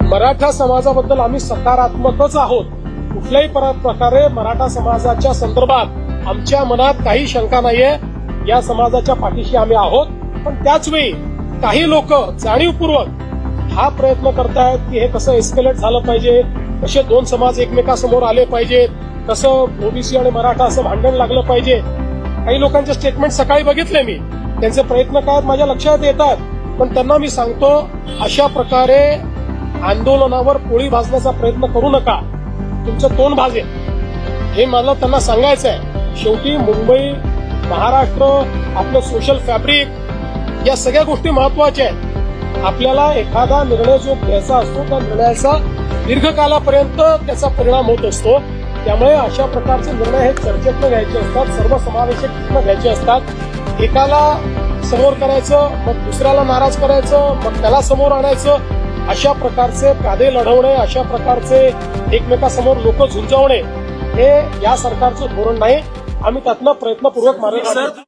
मराठा समाजाबद्दल आम्ही सकारात्मकच आहोत. कुठल्याही प्रकारे मराठा समाजाच्या संदर्भात आमच्या मनात काही शंका नाहीये. या समाजाच्या पाठीशी आम्ही आहोत. पण त्याचवेळी काही लोक जाणीवपूर्वक हा प्रयत्न करतायत की हे कसं एस्केलेट झालं पाहिजे, कसे दोन समाज एकमेकासमोर आले पाहिजेत, कसं ओबीसी आणि मराठा असं भांडण लागलं पाहिजे. काही लोकांचे स्टेटमेंट सकाळी बघितले मी, त्यांचे प्रयत्न काय माझ्या लक्षात येतात. पण त्यांना मी सांगतो, अशा प्रकारे आंदोलनावर पोळी भाजण्याचा प्रयत्न करू नका, तुमचं तोंड भाजेल. हे मला त्यांना सांगायचं आहे. शेवटी मुंबई, महाराष्ट्र, आपलं सोशल फॅब्रिक, या सगळ्या गोष्टी महत्वाच्या आहेत. आपल्याला एखादा निर्णय जो घ्यायचा असतो त्या निर्णयाचा दीर्घकालापर्यंत त्याचा परिणाम होत असतो. त्यामुळे अशा प्रकारचे निर्णय हे चर्चेतनं घ्यायचे असतात, सर्वसमावेशक घ्यायचे असतात. एकाला समोर करायचं, मग दुसऱ्याला नाराज करायचं, मग त्याला समोर आणायचं. अशा प्रकारचे कायदे लढवणे, अशा प्रकारचे एकमेकासमोर लोक झुंजवणे हे या सरकारचं धोरण नाही. आम्ही त्यातनं प्रयत्नपूर्वक मार्ग